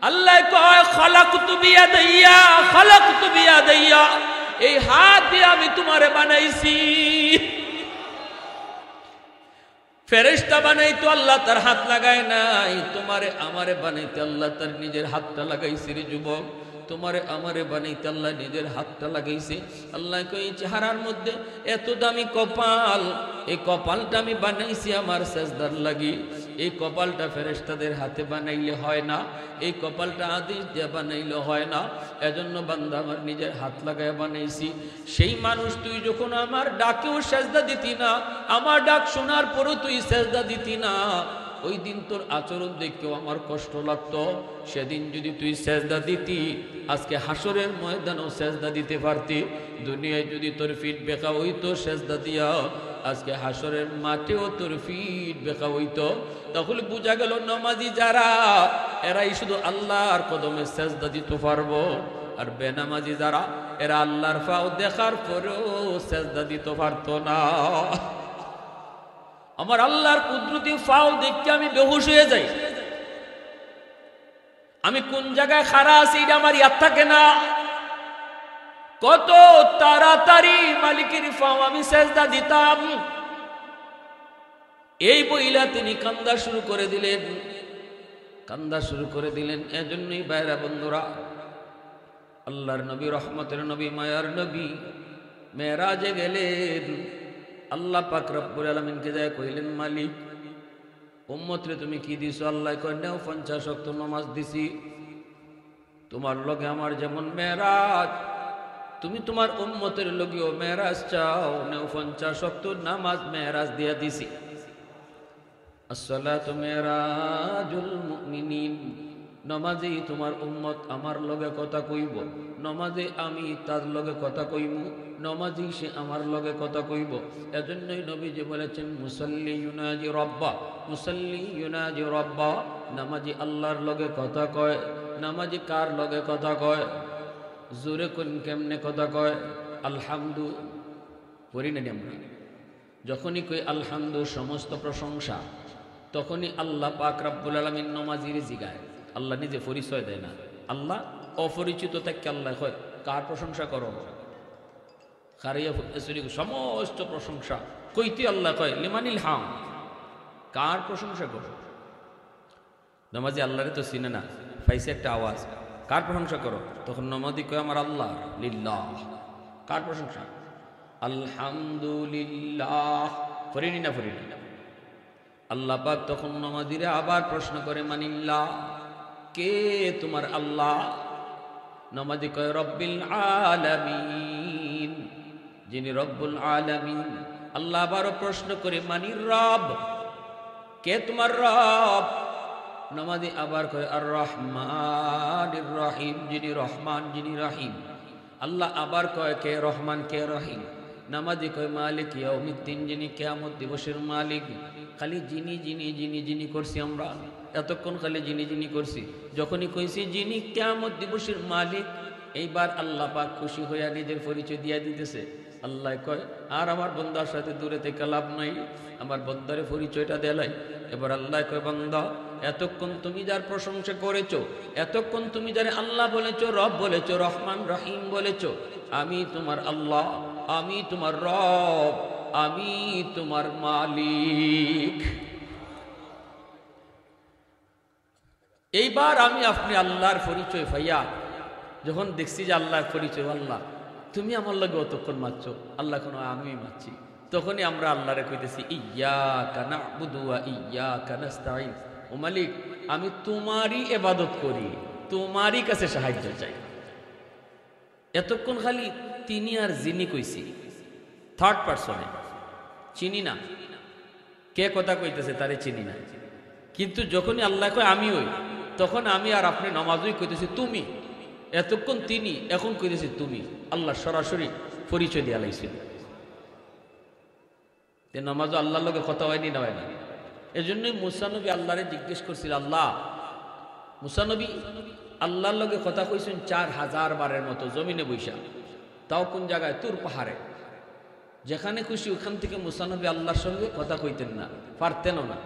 আল্লাহ কয় খালাকতু বিয়াদাইয়া, খালাকতু বিয়াদাইয়া, এই হাত দিয়ে আমি তোমারে বানাইছি। ফেরেশতা বানাইতো, আল্লাহ তার হাত লাগায় নাই। তোমারে আমারে বানাইতে আল্লাহ তার নিজের হাতটা লাগাইছে রে যুবক, তোমারে আমারে বানাইতে আল্লাহ নিজের হাতটা লাগাইছে। আল্লাহ কই এই চেহারার মধ্যে এত দামি কপাল, এই কপালটা আমি বানাইছি আমার সেজদার লাগি। এই কপালটা ফেরেশতাদের হাতে বানাইলে হয় না, এই কপালটা আদেশ দিয়ে বানাইলে হয় না। এজন্য বান্দা আমার নিজের হাত লাগায় বানাইছি। সেই মানুষ তুই যখন আমার ডাকেও সেজদা দিতি না, আমার ডাক শোনার পরও তুই সেজদা দিতি না, ওই দিন তোর আচরণ দেখেও আমার কষ্ট লাগতো। সেদিন যদি তুই সেজদা দিতি, আজকে হাসরের ময়দানেও সেজদা দিতে পারতি। দুনিয়ায় যদি তোর ফিট বেঁকা হইতো সেজদা দিয়া, আজকে হাসরের মাঠেও তোর ফিট বেঁকা হইতো। তাহলে বোঝা গেল নামাজি যারা, এরাই শুধু আল্লাহর কদমে সেজদা দিতে পারবো। আর বেনামাজি যারা, এরা আল্লাহর পাও দেখার পরেও সেজদা দিতে পারতো না। আমার আল্লাহর কুদরতি ফাও দেখতে আমি বেহুশ হয়ে যাই। আমি কোন জায়গায় খাড়া আছি এটা আমার ইয়াদ থাকে না। কত তাড়াতাড়ি মালিকের ফাও আমি সেজদা দিতাম। এই বইলা তিনি কান্দা শুরু করে দিলেন, কান্দা শুরু করে দিলেন। এজন্যই বাইরা বন্ধুরা, আল্লাহর নবী, রহমতের নবী, মায়ার নবী মেরাজে গেলেন। আল্লাহ পাক রব্বুল আলামিনকে যায় কইলেন, মালিক উম্মতরে তুমি কি দিছো? আল্লাহ কয়, নেও 50 ওয়াক্ত নামাজ দিছি। তোমার লগে আমার যেমন মেরাজ, তুমি তোমার উম্মতের লগেও মেরাজ চাও, নেও 50 ওয়াক্ত নামাজ মেরাজ দিয়া দিছি। আসসালাতু মেরাজুল মুমিনিন, নমাজে তোমার উম্মত আমার লগে কথা কইব, নমাজে আমি তার লগে কথা কইব, নমাজি সে আমার লগে কথা কইব। এজন্যই নবীজি বলেছেন, মুসাল্লি ইউনাজি রব্বা, মুসাল্লি ইউনাজি রব্বা। নামাজি আল্লাহর লগে কথা কয়। নামাজি কার লগে কথা কয়? জোরে কোন কেমনে কথা কয়? আলহামদু পড়ি না আমরা, যখনই কই আলহামদু সমস্ত প্রশংসা, তখনই আল্লাহ পাক রব্বুল আলামিন নমাজির জিগায়। আল্লাহ নিজে পরিচয় দেয় না। আল্লাহ অপরিচিত থেকে আল্লাহ কয়, কার প্রশংসা করো? খারিয়া সমস্ত প্রশংসা কইতে আল্লাহ কয়, লিমানিল হাম, কার প্রশংসা করো? নমাজি আল্লাহরে তো চিনে না, পাইছে একটা আওয়াজ, কার প্রশংসা করো? তখন নমাজি কয়, আমার আল্লাহ, লিল্লাহ। কার প্রশংসা? আলহামদুলিল্লাহ। ফরিনি না ফরিনি? আল্লাহ পাক তখন নমাজিরে আবার প্রশ্ন করে, মানিল্লাহ, কে তোমার আল্লাহ? নমাজি কয়, রব্বিল আলামিন, যিনি রব্বুল আলামিন। আল্লাহ আবারও প্রশ্ন করে, মানির রব, কে তোমার রব? নমাজি আবার কয়, আর রহমানির রহিম, যিনি রহমান, যিনি রহিম। আল্লাহ আবার কয়, কে রহমান, কে রহিম? নামাজি কয়, মালিক ইয়াউমিদ্দিন, যিনি কিয়ামত দিবসের মালিক। খালি যিনি যিনি যিনি যিনি করছি আমরা এতক্ষণ, খালি যিনি যিনি করছি। যখনই কইছি যিনি কিয়ামত দিবসের মালিক, এইবার আল্লাহ পাক খুশি হইয়া নিজের পরিচয় দিয়া দিতেছে। আল্লাহ কয়, আর আমার বন্দার সাথে দূরে থেকে লাভ নাই, আমার বন্দারে পরিচয়টা দেলাই। এবার আল্লাহ কয়, বান্দা, এতক্ষণ তুমি যার প্রশংসা করেছো, এতক্ষণ তুমি যারে আল্লাহ বলেছো, রব বলেছো, রহমান রহিম বলেছো, আমি তোমার আল্লাহ, আমি তোমার রব, আমি তোমার মালিক। এইবার আমি আপনি আল্লাহর পরিচয় পাইয়া যখন দেখছি যে আল্লাহর পরিচয়, আল্লাহ তুমি আমার লগে অতক্ষণ মারছো, আল্লাহ কোনো আমি মারছি, তখনই আমরা আল্লাহরে কইতেছি, ইয়্যাকা না'বুদু ওয়া ইয়্যাকা নাস্তাঈন। ও মালিক, আমি তোমারই ইবাদত করি, তোমারই কাছে সাহায্য চাই। এতক্ষণ খালি তিনি আর যিনি কইছি, থার্ড পারসনে, চিনি না কে কথা কইতেছে, তারে চিনি না। কিন্তু যখনই আল্লাহ কয় আমি ওই, তখন আমি আর আপনি নামাজই কইতেছি তুমি। এতক্ষণ তিনি, এখন কইতেছি তুমি। আল্লাহ সরাসরি পরিচয় দিয়া লাইছিল। নামাজ আল্লাহর লগে কথা হয়নি না, হয় না। এজন্যই মুসা নবী আল্লাহরে জিজ্ঞেস করছিল, আল্লাহ, মুসা নবী আল্লাহর লগে কথা কইছেন 4000 বারের মতো জমিনে বৈশা, তাও কোন জায়গায়? তুর পাহাড়ে। যেখানে খুশি ওখান থেকে মুসা নবী আল্লাহর সঙ্গে কথা কইতেন না, পারতেনও না।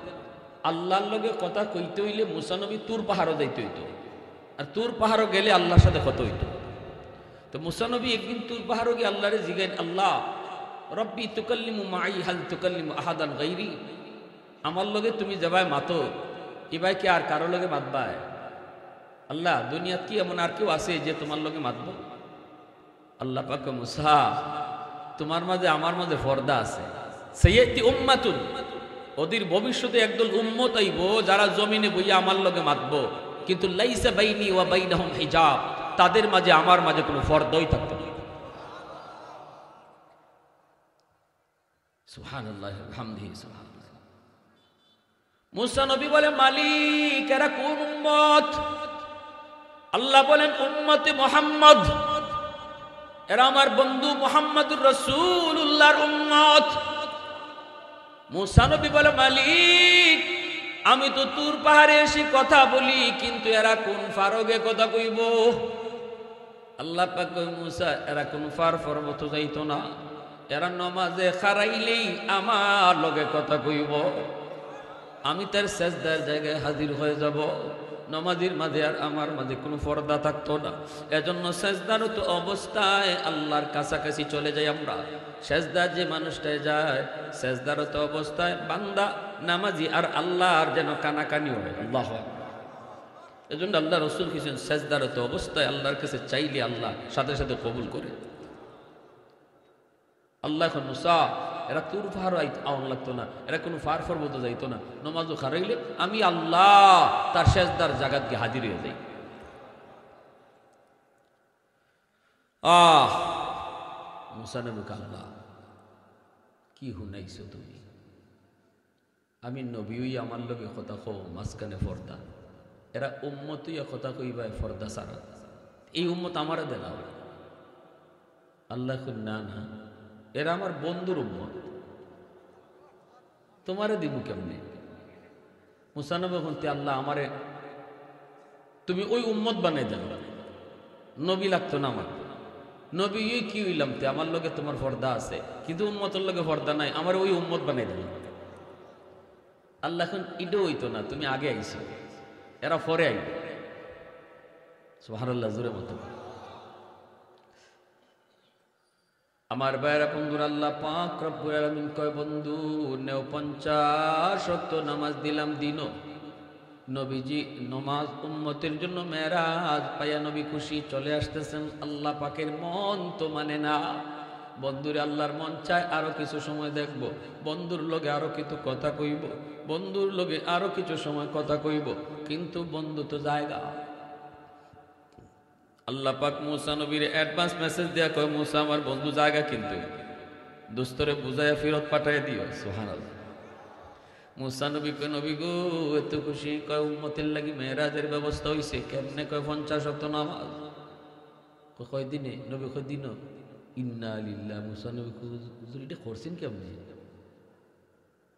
আল্লাহর লগে কথা কইতে হইলে মুসা নবী তুর পাহাড়ও যাইতে হইতো। আর তুর পাহাড়ও গেলে আল্লাহর সাথে কত হইতো। তো মুসা নবী একদিন তুর পাহাড়ও গিয়ে আল্লাহরে জিগাইন, আল্লাহ রব্বি তুকাল্লিমু মাই হাল তুকাল্লিমু আহাদান গায়রি, আমার লগে তুমি যাবাই মাতো এবার কি আর কারো লগে মাতবায়? আল্লাহ দুনিয়াত কি এমন আর কেউ আছে যে তোমার লগে মাতব? আল্লাহ পাক মুসা তোমার মাঝে আমার মাঝে পর্দা আছে, সাইয়্যিদি উম্মাতুন, ওদের ভবিষ্যতে একদল উম্মত আইব যারা জমিনে বইয়া আমার লগে মাতব, কিন্তু লাইসা বাইনি ওয়া বাইনাহুম হিজাব, তাদের মাঝে আমার মাঝে কোনো পর্দাই থাকবে না। সুবহানাল্লাহ বিহামদিহি সুবহানাল্লাহ। মুসা নবী বলে, মালিক এরা কোন উম্মত? আল্লাহ বলেন, উম্মতে মুহাম্মদ, এরা আমার বন্ধু মুহাম্মদুর রাসূলুল্লাহর উম্মত। মুসা নবী বলে, মালিক আমি তো তুর পাহাড়ে এসে কথা বলি, কিন্তু এরা কোন ফারগে কথা কইব? আল্লাহ পাক কয়, মুসা এরা কোন ফার পর্বত যাইতো না, এরা নমাজে খারাইলেই আমার লগে কথা কইব, আমি তার সেজদার জায়গায় হাজির হয়ে যাব, নমাজের মাঝে আর আমার মাঝে কোনো পর্দা থাকতো না। এজন্য সেজদারত অবস্থায় আল্লাহর কাছাকাছি চলে যাই আমরা। সেজদা যে মানুষটায় যায়, সেজদারত অবস্থায় বান্দা নামাজি আর আল্লাহর যেন কানাকানি হয়। আল্লাহ, এজন্য আল্লাহ রসুল কিছু সেজদারত অবস্থায় আল্লাহর কাছে চাইলে আল্লাহ সাথে সাথে কবুল করে। আল্লাহ এখন মুসা এরা তুর পাহাড় আওয়ান লাগতো না, এরা কোনো ফার পর্বত যাইতো না, নমাজও খারাইলে আমি আল্লাহ তার সেজদার জায়গা গিয়ে হাজির হয়ে যাই। মুসা নবী, আল্লাহ কি হুনাইছো তুমি? আমি নবী আমার লগে কথা কও, মাঝখানে পর্দা, এরা উম্মতই কথা কইবাই পর্দা ছাড়া, এই উম্মত আমারে দেনা। আল্লাহ না না, এরা আমার বন্ধুর উম্মত, তোমারে দিব কেমনে? মুসা নবী বলতে, আল্লাহ আমারে তুমি ওই উম্মত বানাই দেন, নবী লাগতো না আমার, নবী কি হইলাম তে, আমার লগে তোমার পর্দা আছে কিন্তু উম্মতের লগে পর্দা নাই, আমার ওই উম্মত বানাই দেন। আল্লাহ এখন ইডো হইতো না, তুমি আগে আইছো, এরা পরে আইব। সুবহানাল্লাহ, জোরে মতো। আমার ভাইরা বন্ধুরা, আল্লাহ পাক রব্বুল আলামিন কয়, বন্ধু নেও 50 ওয়াক্ত নামাজ দিলাম দিনও। নবীজি নামাজ উম্মতের জন্য মেরাজ পায়া নবী খুশি চলে আসতেছেন। আল্লাহ পাকের মন তো মানে না। বন্ধুরে আল্লাহর মন চায় আরো কিছু সময় দেখব, বন্ধুর লগে আরো কিছু কথা কইব, বন্ধুর লগে আরো কিছু সময় কথা কইব, কিন্তু বন্ধু তো জায়গা। আল্লাহ পাক মুসা নবীর অ্যাডভান্স মেসেজ দেয়া কয়, মুসা আমার বন্ধু জায়গা, কিন্তু দোস্তরে বুঝাইয়া ফেরত পাঠাই দিও। সুবহানাল্লাহ। মুসা নবী কয়, নবী গো এত খুশি, কয় উম্মতের লাগি মেরাজের ব্যবস্থা হইছে। কেমনে? কয় 50 ওয়াক্ত নামাজ। কয় দিনে? নবী কয় দিন। ইন্না লিল্লাহ। মুসা নবী হুজুর এটা করছেন কেমনে?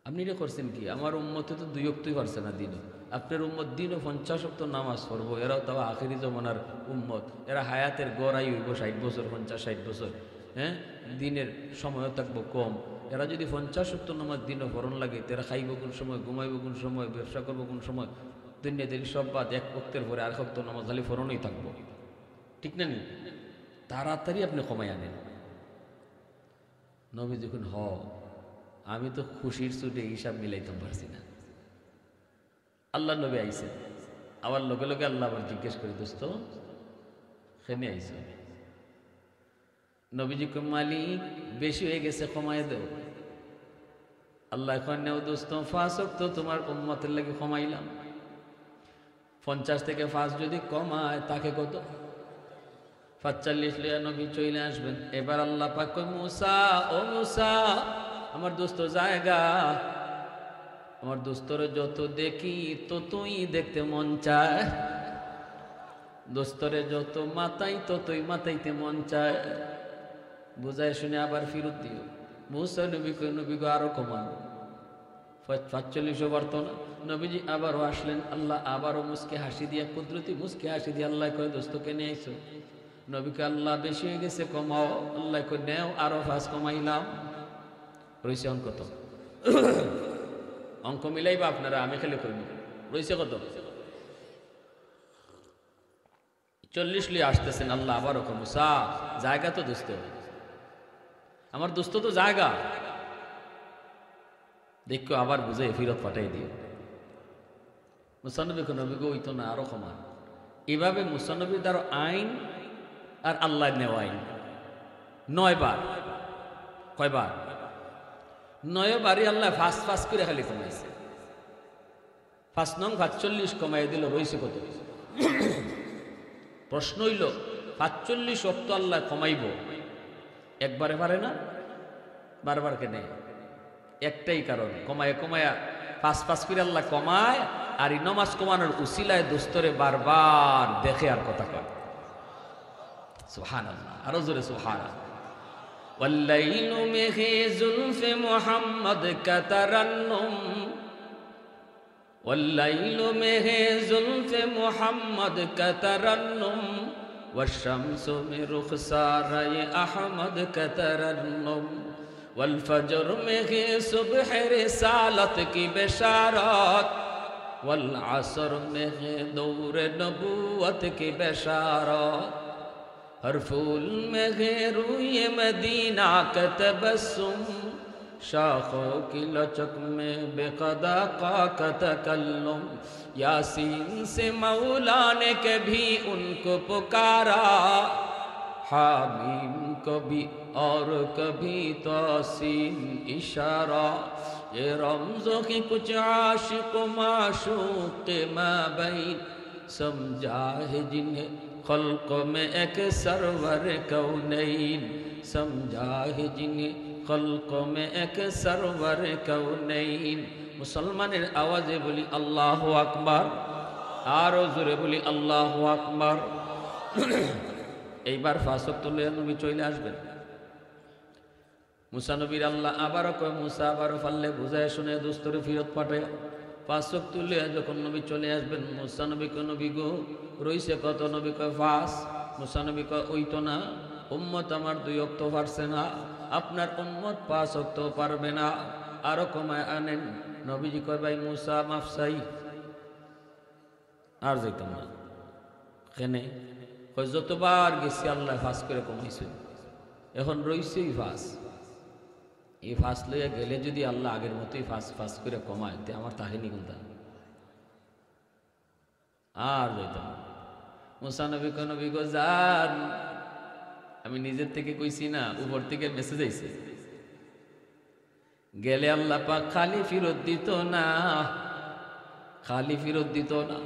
আপনি এটা করছেন কি? আমার উম্মতে তো 2 ওয়াক্তই পারছে না দিনে, আপনার উম্মত দিনও 50 ওয়াক্ত নামাজ পড়বো। এরাও তাও আখেরি জমানার উম্মত, এরা হায়াতের গড়াই হইব 60 বছর, 50-60 বছর। হ্যাঁ, দিনের সময়ও থাকবো কম। এরা যদি 50 ওয়াক্ত নামাজ দিনও পড়ন লাগে, এরা খাইব কোন সময়, ঘুমাইব কোন সময়, ব্যবসা করবো কোন সময়, দুনিয়াদের সব বাদ, 1 ওয়াক্তের পরে আর ওয়াক্ত নামাজ খালি পড়নই থাকবো। ঠিক না নি? তাড়াতাড়ি আপনি কমাই আনেন। নবী যখন আমি তো খুশির ছুটে হিসাব মিলাইতে পারছি না। আল্লাহ নবী আইসে, আবার লগে লগে আল্লাহ আবার জিজ্ঞেস করি, দোস্ত খেনে আইসে? নবীজি কয়, মালিক বেশি হয়ে গেছে, কমাই দেও। আল্লাহ কয়, নেও দোস্ত, 5 ওয়াক্ত তোমার উম্মতের লাগি কমাইলাম। 50 থেকে 5 যদি কমায় তাকে কত? 45 লিয়া নবী চলে আসবেন। এবার আল্লাহ পাক কয়, মুসা ও মুসা, আমার দোস্ত জায়গা, আমার দোস্তরে যত দেখি ততই দেখতে মন চায়, দোস্তরে যত মাতাই ততই মাতাইতে মন চায়। বুঝায় শুনে আবার ফিরত দিও। মুসা নবী কই, নবী গো আরো কমান, 45 পারত না। নবীজি আবারও আসলেন। আল্লাহ আবারও মুসকে হাসি দিয়া, কুদরতি মুসকে হাসি দিয়ে আল্লাহ কয়, দোস্তকে নিয়ে আইসো। নবীকে, আল্লাহ বেশি হয়ে গেছে, কমাও। আল্লাহ কয়, নেও আরো 5 কমাইলাম। রয়েছে অঙ্ক তো, অঙ্ক মিলাইবা আপনারা, আমি খালি করব। রয়েছে কত? 40 লিয়ে আসতেছেন, আল্লাহ আবার ওকে মুসা জায়গা তো দোস্ত, আমার দোস্ত তো জায়গা দেখো, আবার বুঝে ফিরত পাঠাই দিও। মুসানবী নবী গো ওই তো না, আরো ক্ষমা। এভাবে মুসানবী তার আইন আর আল্লাহ নেওয়া আইন 9 বার। কয়বার? 9 বারই আল্লাহ ফাঁস ফাঁস করে খালি কমাইছে। 5 নং 45 কমাই দিল, রয়েছে কত? প্রশ্ন হইল 45 ওয়াক্ত আল্লাহ কমাইব, একবারে পারে না, বারবার কেন? একটাই কারণ, কমায় কমায়া 5 করে আল্লাহ কমায়, আর এই নমাজ কমানোর উসিলায় দোস্তরে বারবার দেখে আর কথা কয়। সুবহানাল্লাহ, আরো জোরে সুবহানাল্লাহ। ওয়াল্লাইলু মিহি জুলফি মুহাম্মদ কাতারান্নুম, ওয়াল্লাইলু মিহি জুলফি মুহাম্মদ কাতারান্নুম, ওয়াশ-শামসু মিন রুখসারাই আহমদ কাতারান্নুম, والفجر में है सुबह रिसालत की बशारत, والعصر में है दौर नबूवत की बशारत, हर फूल में है रूय मदीना का तबस्सुम, शाखों की लचक में बेक़दा का तकल्लुम, यासीन से मौला ने कभी उनको पुकारा, हामीम कभी और कभी तासीन इशारा, ये रमज़ों की कुछ आशिक माशूक़ के माबैन, समझा है जिन्हें खल्क़ में एक सरवर कौनैन, समझा है जिन्हें खल्क़ में एक सरवर कौनैन। मुसलमानेर आवाज़े बोली अल्लाहु আকবার, आरो जोरे बोली अल्लाहु আকবার। এইবার 5 ওয়াক্ত লইয়া নবী চলে আসবেন। মুসা নবীর আল্লাহ আবারও কয়, মুসা আবারও পারলে বুঝায় শুনে দোস্তরে ফিরত পাঠায়। 5 ওয়াক্ত লইয়া যখন নবী চলে আসবেন, মুসা নবী কয়, নবী গো রইছে কত? নবী কয় 5। মুসা নবী কয়, ওই তো না, উম্মত আমার 2 ওয়াক্ত পারছে না, আপনার উম্মত 5 ওয়াক্ত পারবে না, আরো কমায় আনেন। নবীজি কয়, ভাই মুসা মাফ চাই, আর যাইতাম না। কেনে? কয়, যতবার গেছি আল্লাহ 5 করে কমাইছে, এখন রইছে 5। এই 5 লইয়া গেলে যদি আল্লাহ আগের মতোই 5 করে কমায়, তে আমার তাহিনী কোনটা? আর যাইতাম না। মুসা নবী কয়, নবী গো যান, আমি নিজের থেকে কইছি না, উপর থেকে মেসেজ আইছে। গেলে আল্লাহ পাক খালি ফিরত দিত না, খালি ফিরত দিত না।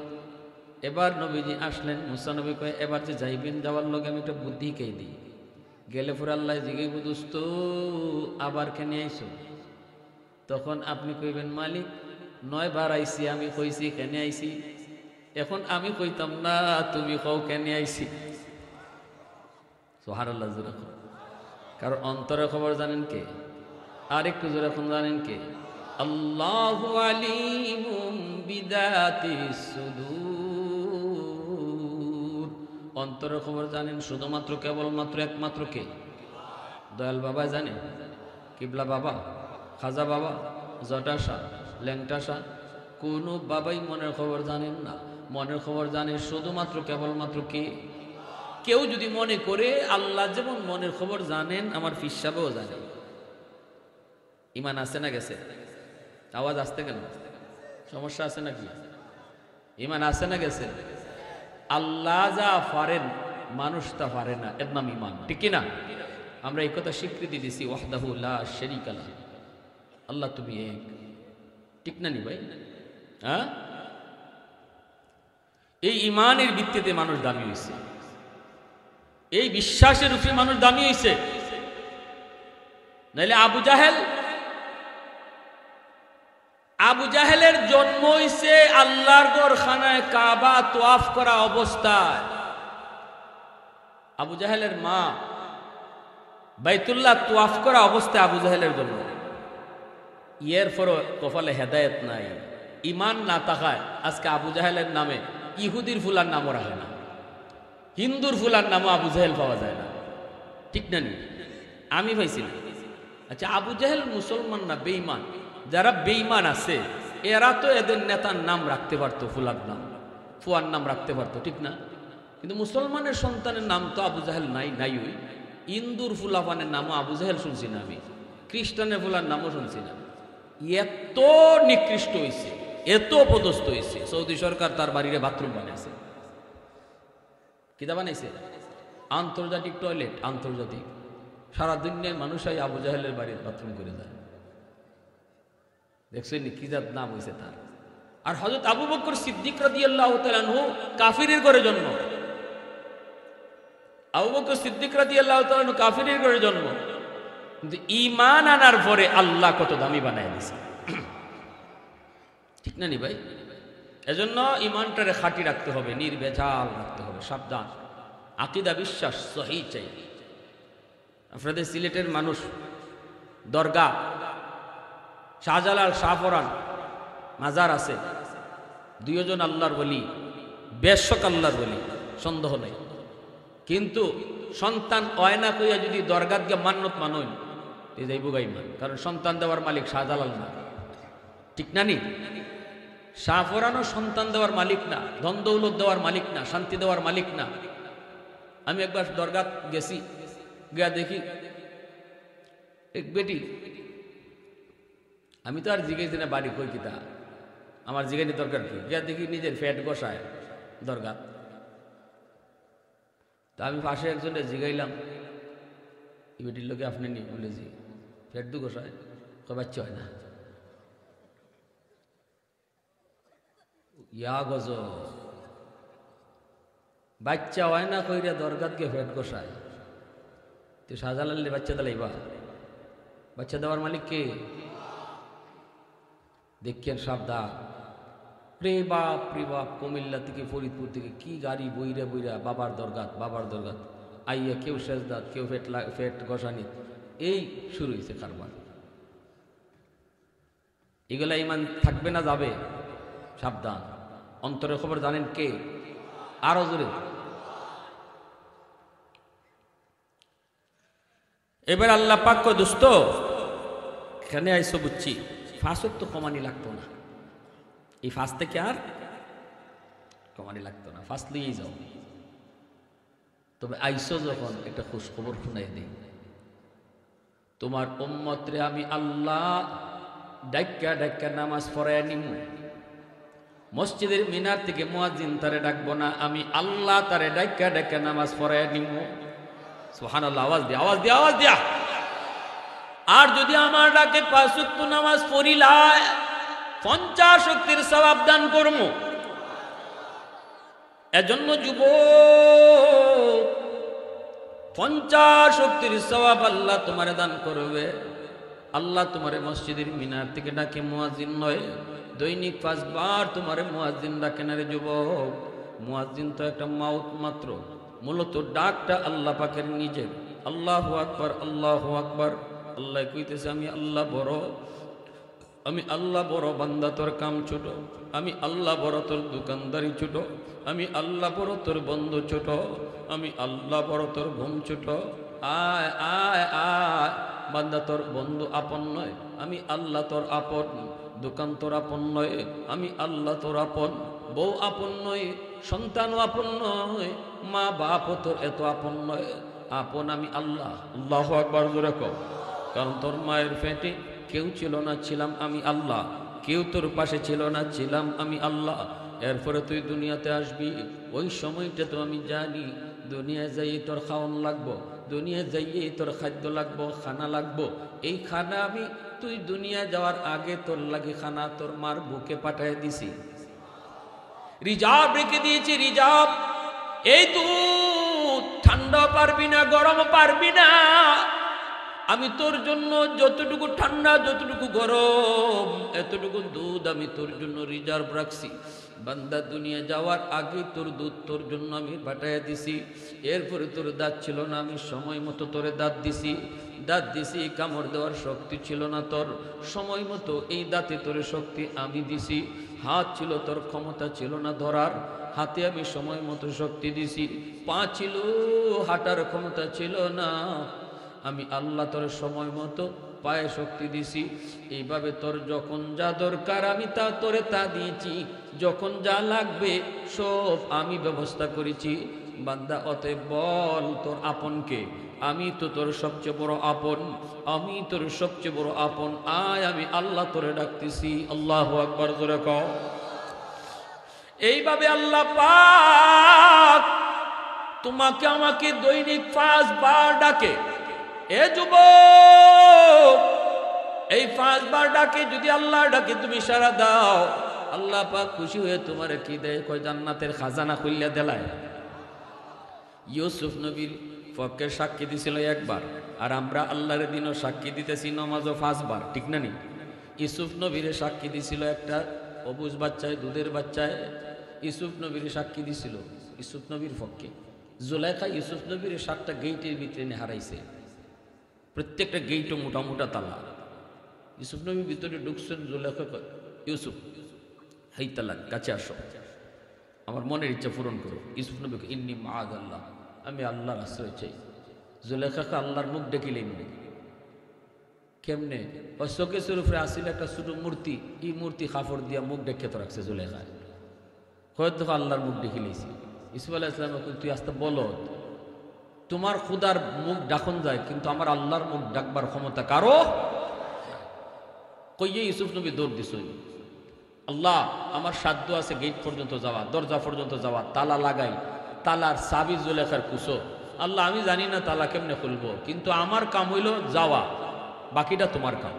এবার নবীজি আসলেন। মুসা নবী কয়, এবার যে যাইবেন, যাওয়ার লগে আমি একটা বুদ্ধি কে দিই। গেলে পরে আল্লাহ জিজ্ঞেস, দোস্ত আবার কেন আইছো? তখন আপনি কইবেন, মালিক 9 বার আইছি, আমি কইছি কেন আইছি। এখন আমি কইতাম না, তুমি কও কেন আইছি। সুবহানাল্লাহ জোরে। কারণ অন্তরের খবর জানেন কে? আর একটু জোরে এখন জানেন কে? আল্লাহু আলিমুম বিদাতিস সুদূর। অন্তরের খবর জানেন শুধুমাত্র কেবলমাত্র একমাত্র কে? দয়াল বাবা জানে, কিবলা বাবা, খাজা বাবা, জটাশা, ল্যাংটাশা, কোনো বাবাই মনের খবর জানেন না। মনের খবর জানে শুধুমাত্র কেবলমাত্র কে? কেউ যদি মনে করে আল্লাহ যেমন মনের খবর জানেন, আমার পীর সাহেবও জানে। ইমান আছে না গেছে? আওয়াজ আসতে কেন? সমস্যা আছে নাকি? ইমান আছে না গেছে? আল্লাহ যা পারেন মানুষ তা পারে না, এর নাম ইমান, ঠিক না? আমরা এই কথা স্বীকৃতি দিছি, ওয়াহদাহু লা শারীকা লাহু, আল্লাহ তুমি এক, ঠিক না নি ভাই? হ্যাঁ, এই ইমানের ভিত্তিতে মানুষ দামি হয়েছে, এই বিশ্বাসের উপরে মানুষ দামি হয়েছে। নাইলে আবু জাহেলের জন্ম হইছে আল্লাহর ঘরখানায় কাবা তোয়াফ করা অবস্থায়। আবু জাহেলের মা বাইতুল্লাহ তোয়াফ করা অবস্থায় আবু জাহেলের জন্ম। এর পরও কপালে হেদায়েত নাই, ইমান না থাকায় আজকে আবু জাহেলের নামে ইহুদির ফুলার নামও রাখে না, হিন্দুর ফুলার নামও আবু জাহেল পাওয়া যায় না, ঠিক না নি? আমি পাইছিলাম। আচ্ছা, আবু জাহেল মুসলমান না বেঈমান? যারা বেঈমান আছে এরা তো এদের নেতার নাম রাখতে পারতো, ফুলার নাম, ফুয়ার নাম রাখতে পারতো, ঠিক না? কিন্তু মুসলমানের সন্তানের নাম তো আবু জাহেল নাই ওই ইন্দুর ফুলাফানের নামও আবু জাহেল শুনছি না আমি, খ্রিস্টানের ফুলার নামও শুনছি না। এত নিকৃষ্ট হয়েছে, এত অপদস্থ হয়েছে, সৌদি সরকার তার বাড়িতে বাথরুম বানাইছে। কিতা বানাইছে? আন্তর্জাতিক টয়লেট, আন্তর্জাতিক। সারা দুনিয়ার মানুষ এই আবু জাহেলের বাড়ির বাথরুম করে যায়। দেখছেন কি জাত নাম হয়েছে তার। আর হযরত আবু বকর সিদ্দিক রাদিয়াল্লাহু তাআলা আনহু কাফিরের ঘরে জন্ম। আবু বকর সিদ্দিক রাদিয়াল্লাহু তাআলা আনহু কাফিরের ঘরে জন্ম, কিন্তু ঈমান আনার পরে আল্লাহ কত দামি বানায় দিয়েছে। ঠিক না নি ভাই? এজন্য ঈমানটারে খাঁটি রাখতে হবে, নির্ভেজাল রাখতে হবে, সাবধান। আকীদা বিশ্বাস সহিহ চাই। আপনাদের সিলেটের মানুষ দরগা, শাহজালাল শাহপরান মাজার আছে, দুইজন আল্লাহর ওলি, বেশক আল্লাহর ওলি, সন্দেহ নেই। কিন্তু সন্তান হয় না কইয়া যদি দরগাত গিয়ে মান্নত মানই যাইব গাইমান, কারণ সন্তান দেওয়ার মালিক শাহজালাল না। ঠিক না নি? শাহপরানও সন্তান দেওয়ার মালিক না, ধন দৌলত দেওয়ার মালিক না, শান্তি দেওয়ার মালিক না। আমি একবার দরগাত গেছি, গিয়া দেখি এক বেটি, আমি তো আর জিজ্ঞেস না বাড়ি কই কিতা, আমার জিজ্ঞানি দরকার কি, গিয়া দেখি নিজের ফ্যাট বসায় দরগাত। তা আমি পাশে একজনে জিগাইলাম, এই বেটির লোকে আপনি নি? বলে জি। ফ্যাট দু গোসায়, কয় বাচ্চা হয় না। ইয়া গজ, বাচ্চা হয় না কইরা দরগাত গিয়ে ফ্যাট গোসায়। তো শাহজালালে বাচ্চা দিলাইবা? বাচ্চা দেওয়ার মালিক কে? দেখেন সাবধান। প্রে বাপ কুমিল্লা থেকে ফরিদপুর থেকে কি গাড়ি বইরা বইরা বাবার দরগাত, বাবার দরগাত আইয়া, কেউ সেজদাত, কেউ ফেট গসানি, এই শুরু হয়েছে কারবার। এগুলা ইমান থাকবে না, যাবে। সাবধান। অন্তরের খবর জানেন কে? আরো জোরে। এবার আল্লাহ পাক কয়, দোস্ত এখানে আইসো বুঝছি, ফাঁসক তো কমানি লাগতো না, এই ফাঁস থেকে আর কমানি লাগতো না, ফাঁস লিয়েই যাও। তবে আইসো যখন একটা খুশ খবর শুনাই দিই, তোমার উম্মত রে আমি আল্লাহ ডাক্কা ডাক্কা নামাজ পড়ায় নিমু। মসজিদের মিনার থেকে মুয়াজ্জিন তারে ডাকবো না, আমি আল্লাহ তারে ডাক্কা ডাক্কা নামাজ পড়ায় নিমু। সুবহানাল্লাহ। আওয়াজ দিয়া, আওয়াজ দিয়া, আওয়াজ দিয়া। আর যদি আমার ডাকে ৫ ওয়াক্ত নামাজ পড়িলায় ৫০ ওয়াক্তের সওয়াব দান করমু। এজন্য যুবক, ৫০ ওয়াক্তের সওয়াব আল্লাহ তোমারে দান করবে। আল্লাহ তোমারে মসজিদের মিনার থেকে ডাকে, মুয়াজ্জিন নয়। দৈনিক ৫ বার তোমারে মুয়াজ্জিন ডাকে না রে যুবক। মুয়াজ্জিন তো একটা মাউত মাত্র, মূলত ডাকটা আল্লাহ পাকের নিজের। আল্লাহু আকবার, আল্লাহু আকবার। আল্লাহ কইতেছে, আমি আল্লাহ বড়, আমি আল্লাহ বড়, বান্দা তোর কাম ছোট, আমি আল্লাহ বড় তোর দোকানদারি ছোট, আমি আল্লাহ বড় তোর বন্ধু ছোট, আমি আল্লাহ বড় তোর ঘুম ছোট। আয় আয় আয়, বান্দা তোর বন্ধু আপন নয়, আমি আল্লাহ তোর আপন। দোকান তোর আপন নয়, আমি আল্লাহ তোর আপন। বউ আপন নয়, সন্তানও আপন নয়, মা বাপও তোর এত আপন নয়, আপন আমি আল্লাহ। আল্লাহু আকবার জোরে কও। কারণ তোর মায়ের পেটে কেউ ছিল না, ছিলাম আমি আল্লাহ। কেউ তোর পাশে ছিল না, ছিলাম আমি আল্লাহ। এরপরে তুই দুনিয়াতে আসবি, ওই সময়টা তো আমি জানি। দুনিয়ায় যাইয়ে তোর খাওয়ান লাগবো, দুনিয়ায় যাইয়ে তোর খাদ্য লাগবো, খানা লাগবো। এই খানা আমি তুই দুনিয়া যাওয়ার আগে তোর লাগে খানা তোর মার বুকে পাঠায় দিছি, রিজার্ভ রেখে দিয়েছি, রিজার্ভ। এই তুই ঠান্ডা পারবি না, গরম পারবি না। আমি তোর জন্য যতটুকু ঠান্ডা, যতটুকু গরম, এতটুকু দুধ আমি তোর জন্য রিজার্ভ রাখছি। বান্দা দুনিয়া যাওয়ার আগে তোর দুধ তোর জন্য আমি পাঠাইয়া দিছি। এরপরে তোর দাঁত ছিল না, আমি সময় মতো তোরে দাঁত দিছি। দাঁত দিছি, কামড় দেওয়ার শক্তি ছিল না তোর, সময় মতো এই দাঁতে তোর শক্তি আমি দিছি। হাত ছিল, তোর ক্ষমতা ছিল না ধরার, হাতে আমি সময় মতো শক্তি দিছি। পা ছিল, হাঁটার ক্ষমতা ছিল না, আমি আল্লাহ তোর সময় মতো পায়ে শক্তি দিছি। এইভাবে তোর যখন যা দরকার আমি তা তোরে তা দিয়েছি। যখন যা লাগবে সব আমি ব্যবস্থা করেছি। বান্দা অতএব বল তোর আপনকে, আমি তো তোর সবচেয়ে বড় আপন, আমি তোর সবচেয়ে বড় আপন, আয় আমি আল্লাহ তোরে ডাকতেছি। আল্লাহু আকবার, জোরে কও। এইভাবে আল্লাহ পাক তোমাকে আমাকে দৈনিক 5 বার ডাকে। এ যুবক, এই 5 বার ডাকে যদি আল্লাহ ডাকে তুমি সাড়া দাও, আল্লাহ পাক খুশি হয়ে তোমার কি দেয়? কয় জান্নাতের খাজানা খুললে দেলায়। ইউসুফ নবীর পক্ষে সাক্ষী দিছিল একবার, আর আমরা আল্লাহর দিনও সাক্ষী দিতেছি নামাজও 5 বার, ঠিক না নি? ইউসুফ নবীরে সাক্ষী দিছিল একটা অবুজ বাচ্চায়, দুধের বাচ্চায় ইউসুফ নবীরে সাক্ষী দিছিল ইউসুফ নবীর পক্ষে। জুলাইখা ইউসুফ নবীর 7টা গেইটের ভিতরে হারাইছে, প্রত্যেকটা গেইটও মোটা মোটা তালা। ইউসুফ নবীর ভিতরে ঢুকছেন, জুলাইখা ইউসুফ হেই তালা কাছে আসো, আমার মনের ইচ্ছা পূরণ করো। ইউসুফ নবীকে ইন্নী মাআযাল্লাহ, আমি আল্লাহর আশ্রয় চাই। জুলাইখাকে আল্লাহর মুখ দেখিলেন কেমনে? ওই শোকেসের উপরে আসিল একটা ছোট মূর্তি, এই মূর্তি কাপড় দিয়া মুখ ডেকে তো রাখছে জুলাইখায়। হয়তো আল্লাহর মুখ দেখিলেছি। ইউসুফ আলাইহিস সালাম তুই আস্তে বলো, তোমার খুদার মুখ ডাকন যায় কিন্তু আমার আল্লাহর মুখ ডাকবার ক্ষমতা কারো কইয়ে ইউসুফ নবী দৌড় দিছ। আল্লাহ আমার সাধ্য আছে গেট পর্যন্ত যাওয়া, দরজা পর্যন্ত যাওয়া, তালা লাগাই, তালার চাবি জুলেখার কুসো। আল্লাহ আমি জানি না তালা কেমনে খুলবো, কিন্তু আমার কাম হইল যাওয়া, বাকিটা তোমার কাম।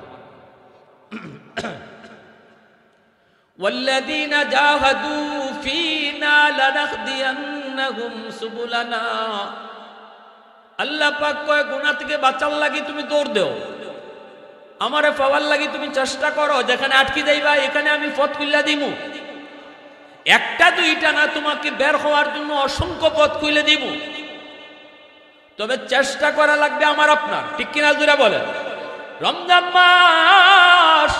والذين جاهدوا فينا لنهدينهم سبلنا। আল্লাহ পাক কয় গুনাহ থেকে বাঁচার লাগি তুমি দৌড় দেও, আমারে পাওয়ার লাগি তুমি চেষ্টা করো, যেখানে আটকে যাইবা এখানে আমি পথ খুলে দিমু। একটা দুইটা না, তোমাকে বের হওয়ার জন্য অসংখ্য পথ খুলে দিব। তবে চেষ্টা করা লাগবে আমার আপনার, ঠিক কিনা জোরে বলেন? রমজান মাস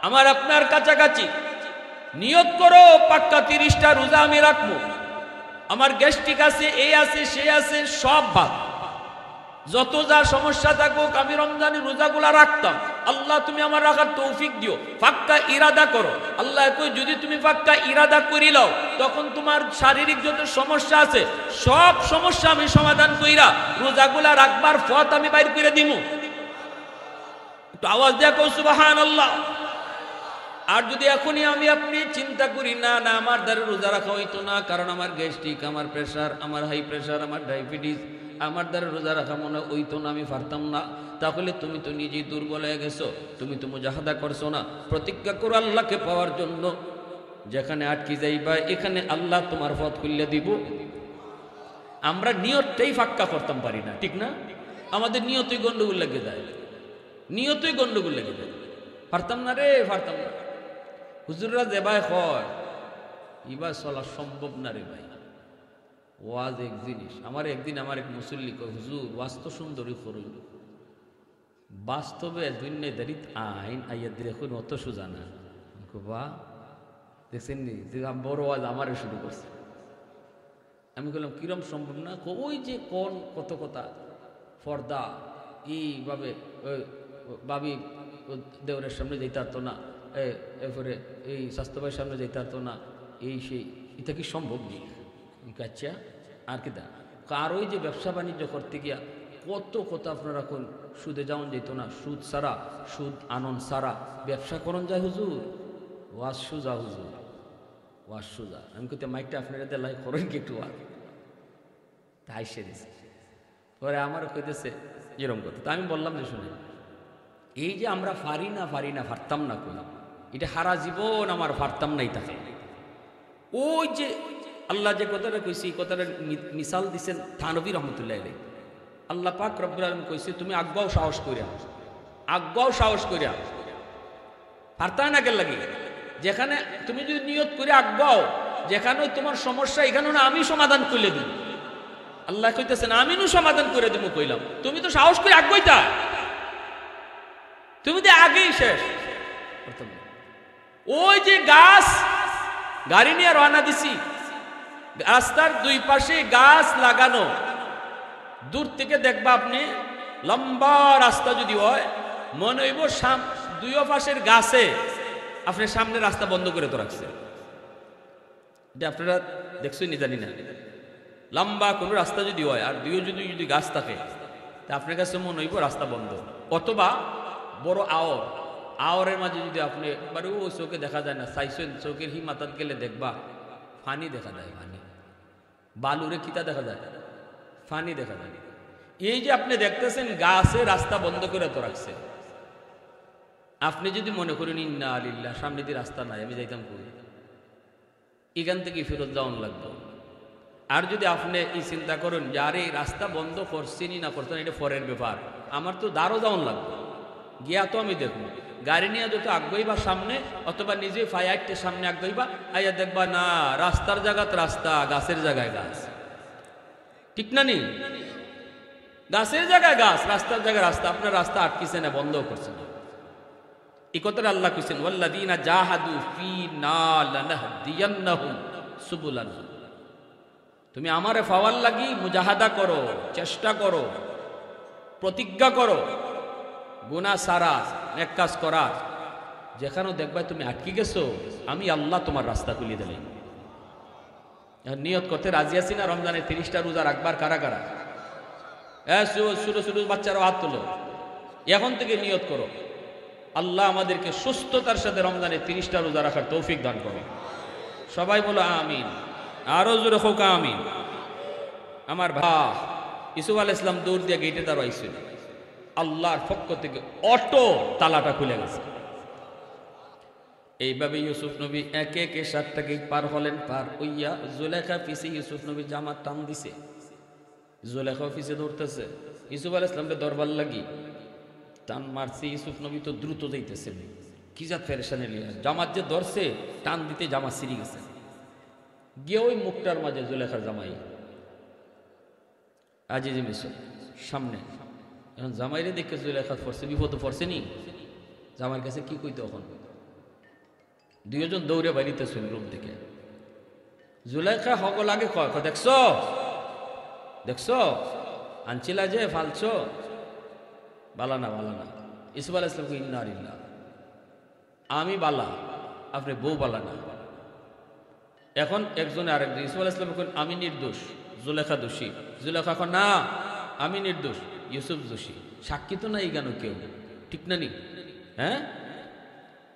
আমার আপনার কাছাকাছি, নিয়ত করো পাক্কা 30টা রোজা আমি রাখবো। আমার গ্যাস্ট্রিক আছে, এই আছে, সে আছে, সব বাদ, যত যা সমস্যা থাকুক আমি রমজানের রোজাগুলা রাখতাম। আল্লাহ তুমি আমার রাখার তৌফিক দিও, পাক্কা ইরাদা করো। আল্লাহ কই যদি তুমি পাক্কা ইরাদা করি লও, তখন তোমার শারীরিক যত সমস্যা আছে সব সমস্যা আমি সমাধান কইরা রোজাগুলা রাখবার পথ আমি বাইর করে দিমু। একটু আওয়াজ দিয়া কও সুবহানাল্লাহ। আর যদি এখনই আমি আপনি চিন্তা করি না না আমার দ্বারা রোজা রাখা হইতো না, কারণ আমার গ্যাস্ট্রিক, আমার প্রেশার, আমার হাই প্রেশার, আমার ডায়াবেটিস, আমার দ্বারা রোজা রাখা মনে হইতো না, আমি পারতাম না, তাহলে তুমি তো নিজেই দুর্বল হয়ে গেছো। তুমি তো মুজাহাদা করছো না। প্রতিজ্ঞা করো আল্লাহকে পাওয়ার জন্য, যেখানে আটকে যাইবা এখানে আল্লাহ তোমার পথ খুলে দিব। আমরা নিয়তটাই ফাক্কা করতাম পারি না, ঠিক না? আমাদের নিয়তই গন্ডগোল লেগে যায়, নিয়তই গন্ডগোল লেগে যায়। পারতাম না রে, পারতাম না। হুজুররা যে ভাই হয় ইবা চলা সম্ভব না রে ভাই। ওয়াজ এক জিনিস। আমার একদিন আমার এক মুসল্লি কয়, হুজুর ওয়াজ তো সুন্দরই করুন, বাস্তবে দুনিয়াদারিত আইন আইয়া দেখুন অত সোজা না। বা দেখছেন নি যে বড় ওয়াজ আমারে শুরু করছে। আমি বললাম কিরম সম্ভব না? ওই যে কোন কত কথা, পর্দা এইভাবে বাবি দেওরের সামনে যেতে পারতো না, এরপরে এই স্বাস্থ্যবাহীর সামনে যেতে পারতো না, এই সেই, এটা কি সম্ভব নেই? আচ্ছা আর কি দা আর ওই যে ব্যবসা বাণিজ্য করতে গিয়া কত কথা আপনারা কোন সুদে যাওয়ান যেত না, সুদ সারা, সুদ আনন্দ সারা ব্যবসা করন যায় হুজুর। ওয়াজ সুজা হুজুর, ওয়াজ সুজা। আমি কইতে মাইকটা আপনারা দেলাই করেন কি একটু ওয়াজ, তাই সে দিছে। পরে আমারও কইতেছে এরকম কথা। তা আমি বললাম যে শুনে, এই যে আমরা পারি না পারতাম না কই, এটা সারা জীবন আমার পারতাম নাই থাকে। ওই যে আল্লাহ যে কথাটা কইছে, এই কথাটা মিসাল দিচ্ছেন থানবী রহমতুল্লাহ আলাইহি। আল্লাহ পাক রব্বুল আলামিন কইছে তুমি আগাও সাহস কইরা, আগাও সাহস কইরা, পারতা না কেন লাগি? যেখানে তুমি যদি নিয়ত করে আগাও, যেখানে তোমার সমস্যা এখানে না আমি সমাধান করে দিই। আল্লাহ কইতেছেন আমি নু সমাধান করে দিব কইলাম, তুমি তো সাহস করে আগাইতা, তুমি তো আগেই শেষ। ওই যে গাছ, গাড়ি নিয়ে রওনা দিছি, রাস্তার দুই পাশে গাছ লাগানো, দূর থেকে দেখবা আপনি লম্বা রাস্তা যদি হয় মনে হইব দুই পাশের গাছে আপনার সামনে রাস্তা বন্ধ করে তো রাখছে। এটা আপনারা দেখছেন নি জানি না, লম্বা কোনো রাস্তা যদি হয় আর দুইও যদি যদি গাছ থাকে, তা আপনার কাছে মনে হইব রাস্তা বন্ধ। অথবা বড় আওরের মাঝে যদি আপনি বারে ও চোখে দেখা যায় না, চাইছেন চোখের হি মাথাত গেলে দেখবা ফানি দেখা যায়, ফানি বালুরে কিতা দেখা যায়, ফানি দেখা যায়। এই যে আপনি দেখতেছেন গাছে রাস্তা বন্ধ করে তো রাখছে, আপনি যদি মনে করেন ইন্না আলিল্লাহ সামনে দিয়ে রাস্তা নাই, আমি যাইতাম কই, এখান থেকে ফেরত যাওয়ান লাগতো। আর যদি আপনি এই চিন্তা করেন যে আরে এই রাস্তা বন্ধ করছেনই না করছেন এটা পরের ব্যাপার, আমার তো দাঁড়ও যাওয়ান লাগবে, গিয়া তো আমি দেখবো গাড়ি নিয়ে যত আগাইবা সামনে, অথবা নিজে ফায়ারটে সামনে আগাইবা, আইয়া দেখবা না রাস্তার জায়গাত রাস্তা, গাছের জায়গায় গাছ। ঠিক না নি? গাছের জায়গায় গাছ, রাস্তার জায়গায় রাস্তা। আপনার রাস্তা আটকিছে না, বন্ধ করছে না। এই কথাটা আল্লাহ কইছেন, ওয়াল্লাযীনা জাহাদু ফীনা লানাহদিয়ান্নাহুম সুবুলানা। তুমি আমারে পাওয়ার লাগি মুজাহাদা করো, চেষ্টা করো, প্রতিজ্ঞা করো, গুনাহ সারা, নেক কাজ করার। যেখানেও দেখবা তুমি আটকে গেছো, আমি আল্লাহ তোমার রাস্তা খুলে দিলাম। নিয়ত করতে রাজি আছি না রমজানের 30টা রোজা রাখবার? কারা কারা? ছোট ছোট বাচ্চারাও হাত তোলো, এখন থেকে নিয়ত করো আল্লাহ আমাদেরকে সুস্থতার সাথে রমজানের 30টা রোজা রাখার তৌফিক দান করো। সবাই বলো আমিন, আরো জোরে হোক আমিন। আমার ভাই ইউসুফ আলাইহিস সালাম দৌড় দিয়ে গেটে দাঁড়াইছিল, আল্লাহর পক্ষ থেকে অটো তালাটা খুলে গেছে। এইভাবে ইউসুফ নবী একে একে 7টা গেট পার হলেন। পার হইয়া জুলেখা পিছে ইউসুফ নবী জামা টান দিছে, জুলেখা পিছে দৌড়তেছে, ইউসুফ আলাইহিস সালামকে দরবার লাগি টান মারছে। ইউসুফ নবী তো দ্রুত যাইতেছে, কি যা ফেরেশানি লিয়া জামাত যে ধরছে, টান দিতে জামা ছিঁড়ে গেছে। গিয়ে ওই মুখটার মাঝে জুলেখার জামাই আজিজ মিশর সামনে। এখন জামাইরে দেখে জুলেখা পড়ছে, বিপদ পড়ছে নি, জামাইয়ের কাছে কি কইতো? এখন দুইজন দৌড়ে বাড়িতেছিল রুম থেকে। জুলেখা হকল আগে কয়, দেখছো দেখছো আনছিলা যে ফালছো, বালানা বালানা। ইউসুফ আলাইহিস সালাম কই ইন্না লিল্লাহ, আমি বালা, আপনি বউ বালা না। এখন একজনে আরেকজন, ইউসুফ আলাইহিস সালাম কইন আমি নির্দোষ, জুলেখা দোষী। জুলেখা কয় না আমি নির্দোষ, ইউসুফ দোষী। সাক্ষী তো নাই কেন কেউ, ঠিক না নি? হ্যাঁ,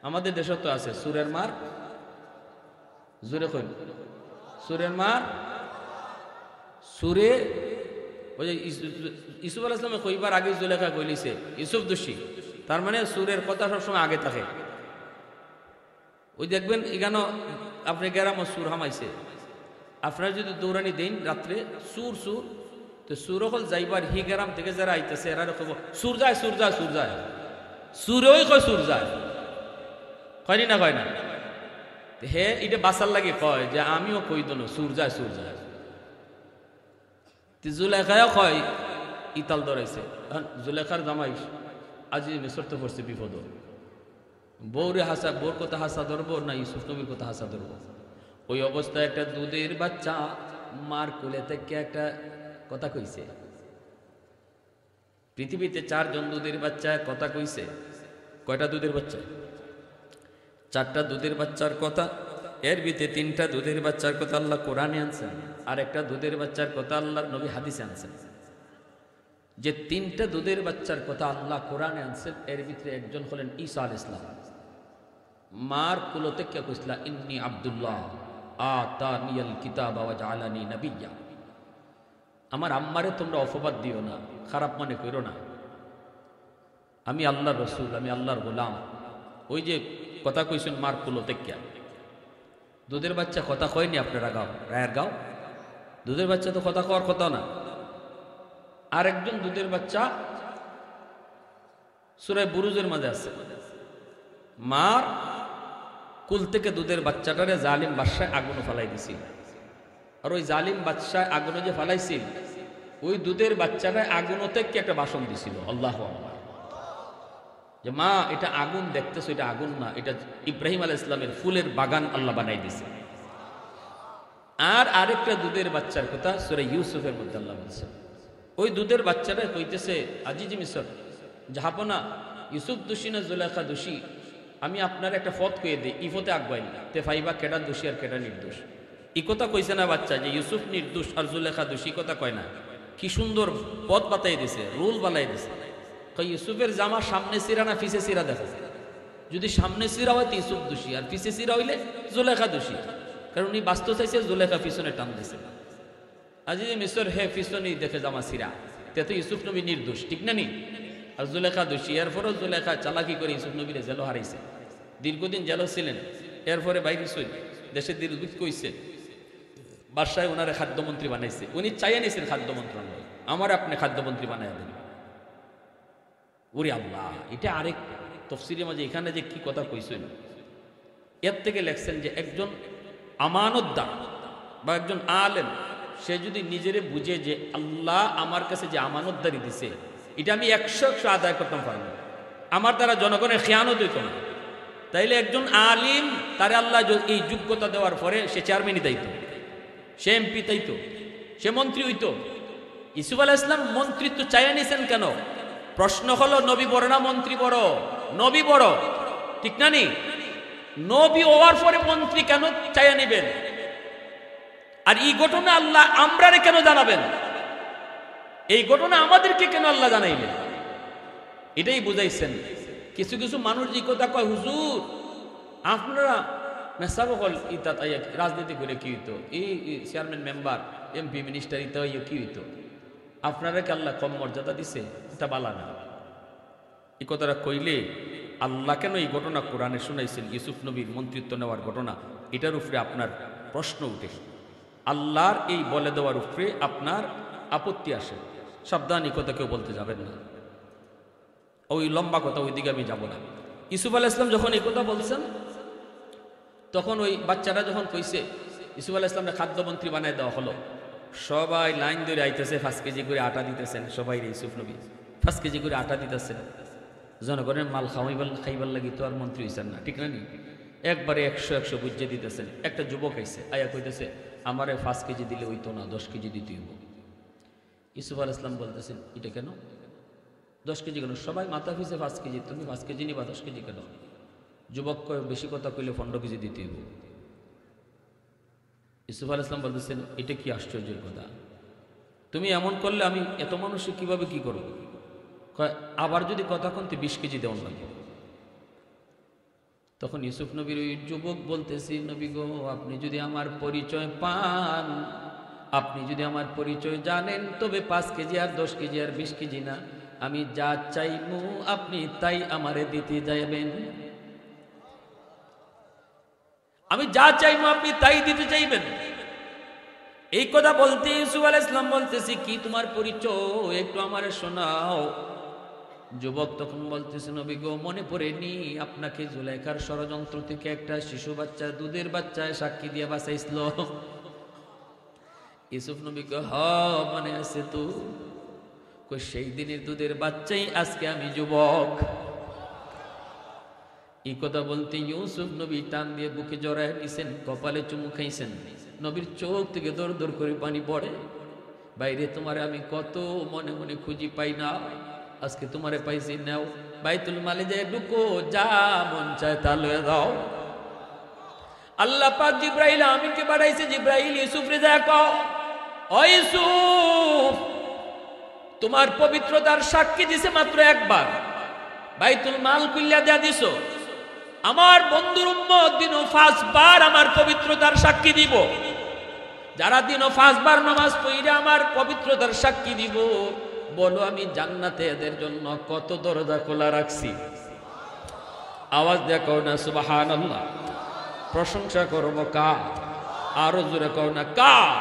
আমাদের দেশে তো আছে সুরের মার, জোরে কইন সুরের মার, সুরে। ওই যে ইউসুফ আলাইহিস সালাম কইবার আগে জুলেখা কইলিছে ইউসুফ দোষী, তার মানে সুরের কথা সবসময় আগে থাকে। ওই দেখবেন এখানে আপনি গ্রাম সুর হামাইছে, আপনারা যদি দৌড়ানি দেন রাত্রে সুর সুর, তো সুর হল যাইবার হি গ্রাম থেকে যারা আইতেছে এরা কব সুর যায় সুর যায় সুর যায়, সুরেই কয় সুর যায়, কয়নি না কয় না? হে এটা বাসার লাগে কয় যে আমিও কই দোনো সুর যায় সুর যায়। জুলেখাও কয় ইতাল ধরাইছে। জুলেখার জামাই আজি মিশর তো পড়ছে বিপদ, বউরে হাসা, বউর কথা হাসা ধরবো না ইউসুফ নবীর কথা হাসা ধরবো? ওই অবস্থায় একটা দুধের বাচ্চা মার কোলে থেকে একটা কথা কইছে। পৃথিবীতে 4 জন দুধের বাচ্চা কথা কইছে। কয়টা দুধের বাচ্চা? 4টা দুধের বাচ্চার কথা। এর ভিতরে 3টা দুধের বাচ্চার কথা আল্লাহ কোরআনে আনছেন, আর একটা দুধের বাচ্চার কথা আল্লাহর নবী হাদিসে আনছেন। যে 3টা দুধের বাচ্চার কথা আল্লাহ কোরআনে আনছেন, এর ভিতরে একজন হলেন ঈসা আলাইহিস সালাম। মার কুলো থেকে কইসলা ইন্নী আব্দুল্লাহ আতানিয়াল কিতাবা ওয়া জাআলানি নাবিয়্যা। আমার আম্মারে তোমরা অপবাদ দিও না, খারাপ মনে করো না, আমি আল্লাহর রসুল, আমি আল্লাহর গোলাম। ওই যে কথা কইছেন মার কুলো থেকে, দুধের বাচ্চা কথা কয়নি আপনারা গাও, রায়ের গাও। দুধের বাচ্চা তো কথা কওয়ার কথা না। আর একজন দুধের বাচ্চা সূরা বুরুজের মাঝে আছে, মার কুল থেকে দুধের বাচ্চাটারে জালিম বাদশায় আগুনে ফালাই দিছিল। আর ওই জালিম বাদশায় আগুনে যে ফালাইছিল, ওই দুধের বাচ্চাটায় আগুন থেকে একটা বাসন দিছিল। আল্লাহু আকবার। যে মা এটা আগুন দেখতেছো, এটা আগুন না, এটা ইব্রাহিম আলাইহিস সালামের ফুলের বাগান আল্লাহ বানাই দিছে। আর আরেকটা দুধের বাচ্চার কথা সূরা ইউসুফের মধ্যে আল্লাহ বলছে, ওই দুধের বাচ্চাটা কইতেছে আজিজ মিশর জাহাপনা, ইউসুফ দোষী না জুলেখা দোষী? আমি আপনার একটা ফত কয়ে দিই, ইফতে আগুয়াই তে ফাইবা কেডা দোষী আর কেডা নির্দোষ। এই কথা কইছে না বাচ্চা যে ইউসুফ নির্দোষ আর জুলেখা দোষী, কথা কয় না। কি সুন্দর পথ বাতাই দিছে, রুল বালাই দিছে। ইউসুফের জামা সামনে সিরা না পিছে সিরা দেখা যায়। যদি সামনে সিরা হয় তো ইউসুফ দোষী, আর পিছে সিরা হইলে জুলেখা দোষী। কারণ উনি বাস্তব চাইছে, জুলেখা পিছনে টান দিছে। আজি যে মিশর হে পিছনেই দেখে জামা সিরা, তে তো ইউসুফ নবী নির্দোষ, ঠিক না নি? আর জুলেখা দোষী। এরপরও জুলেখা চালাকি করে ইউসুফ নবীরে জেলও হারাইছে, দীর্ঘদিন জেলও ছিলেন। এরপরে বাইরে সই দেশে দীর্ঘ কইছে, বাদশাহ ওনারে খাদ্যমন্ত্রী বানাইছে। উনি চাইয়া নিয়েছেন খাদ্য মন্ত্রণালয়, আমার আপনি খাদ্যমন্ত্রী বানাইয়া দেন। ওরে আল্লাহ, এটা আরেক তফসিরের মাঝে এখানে যে কি কথা কইছেন, এর থেকে লেখছেন যে একজন আমানতদার বা একজন আলেম, সে যদি নিজেরে বুঝে যে আল্লাহ আমার কাছে যে আমানতদারি দিছে, এটা আমি 100% আদায় করতাম পারবো, আমার দ্বারা জনগণের খেয়ানত হইত না, তাইলে একজন আলিম তারে আল্লাহ এই যোগ্যতা দেওয়ার পরে সে চেয়ারম্যানই দায়িত্ব, সে এমপি দায়িত্ব, সে মন্ত্রী হইত। ইউসুফ আলাইহিস সালাম মন্ত্রিত্ব চাইয়া নিছেন কেন? প্রশ্ন হলো নবী বড় না মন্ত্রী বড়? নবী বড়, ঠিক না নি? নবী হওয়ার পরে মন্ত্রী কেন চাইয়া নিবেন? আর এই ঘটনা আল্লাহ আমরারে কেন জানাবেন? এই ঘটনা আমাদেরকে কেন আল্লাহ জানাইবেন? এটাই বুঝাইছেন। কিছু কিছু মানুষ যে কথা কয়, হুজুর আপনারা মেসাবকল ইতা তাই রাজনীতি করে কি হইতো, এই চেয়ারম্যান মেম্বার এমপি মিনিস্টার ইতা কি হইতো, আপনারা কি আল্লাহ কম মর্যাদা দিছে? এটা বালা না। এই কথাটা কইলে আল্লাহ কেন এই ঘটনা কোরআনে শুনাইছেন, ইউসুফ নবীর মন্ত্রিত্ব নেওয়ার ঘটনা, এটার উপরে আপনার প্রশ্ন উঠে, আল্লাহর এই বলে দেওয়ার উপরে আপনার আপত্তি আসে। সাবধান, এই কথা কেউ বলতে যাবেন না। ওই লম্বা কথা, ওই দিকে আমি যাব না। ইউসুফ আলাইহিস সালাম যখন এই কথা বলছেন, তখন ওই বাচ্চারা যখন কইছে ইউসুফ আলাইহিস সালামকে খাদ্যমন্ত্রী বানায় দেওয়া হলো, সবাই লাইন ধরে আইতেছে, 5 কেজি করে আটা দিতেছেন সবাই। ইউসুফ নবী 5 কেজি করে আটা দিতেছেন। জনগণের মাল খাইবার লাগি তো আর মন্ত্রী হইছেন না, ঠিক না নি? একবারে 100 বুঝিয়ে দিতেছেন। একটা যুবক আইছে, আয়া কইতেছে আমারে 5 কেজি দিলে হইতো না, 10 কেজি দিতে হইব। ইউসুফ আলাইহিস সালাম বলতেছেন এটা কেন 10 কেজি কেন? সবাই মাথা পিছে 5 কেজি, তুমি 5 কেজি নিবা, 10 কেজি কেন? যুবক কয় বেশি কথা কইলে 15 কেজি দিতে হইব। ইউসুফ আলাইহিস সালাম বলতেছেন এটা কি আশ্চর্যের কথা, তুমি এমন করলে আমি এত মানুষে কিভাবে কি করব? আবার যদি কথা কনতে 20 কেজি দেওয়ান লাগবে। তখন ইউসুফ নবীর ওই যুবক বলতেছি, নবী গো আপনি যদি আমার পরিচয় পান, আপনি যদি আমার পরিচয় জানেন, তবে 5 কেজি আর 10 কেজি আর 20 কেজি না, আমি যা চাইমু আপনি তাই আমারে দিতে যাইবেন। আমি যা চাইমু আপনি তাই দিতে চাইবেন। এই কথা বলতে ইউসুফ আলাইহিস সালাম বলতেছি কি তোমার পরিচয় একটু আমারে শোনাও। যুবক তখন বলতেছে নবী গো মনে পড়েনি আপনাকে জুলাইখার ষড়যন্ত্র থেকে একটা শিশু বাচ্চা, দুধের বাচ্চায় সাক্ষী দিয়ে বাঁচাইছিল। ইউসুফ নবী কো হ্যাঁ মনে আছে তো। কই সেই দিনের দুধের বাচ্চাই আজকে আমি যুবক। এই কথা বলতে ইউসুফ নবী টান দিয়ে বুকে জড়ায় নিছেন, কপালে চুমু খাইছেন। নবীর চোখ থেকে দর দর করে পানি পড়ে। বাইরে তোমারে আমি কত মনে মনে খুঁজি পাই না, আজকে তোমারে পাইছি, নাও বাইতুল মালে যায় ঢুকো, যা মন চায় তা লয়ে দাও। আল্লাহ পাক জিব্রাইল আমিনকে পাঠাইছে, জিব্রাইল ইউসুফ রে যা কও, ও ইউসুফ তোমার পবিত্রতার সাক্ষী দিছে মাত্র একবার, বাইতুল মাল খুইলা দেয়া দিছো। আমার বন্ধুর উম্মত দিনও 5 বার আমার পবিত্রতার সাক্ষী দিব। যারা দিনও 5 বার নামাজ পড়ে আমার পবিত্রতার সাক্ষী দিব, বলো আমি জান্নাতে এদের জন্য কত দরজা খোলা রাখছি। আওয়াজ দেখো না সুবহানাল্লাহ। প্রশংসা করব কার? আরো জোরে কও না কার?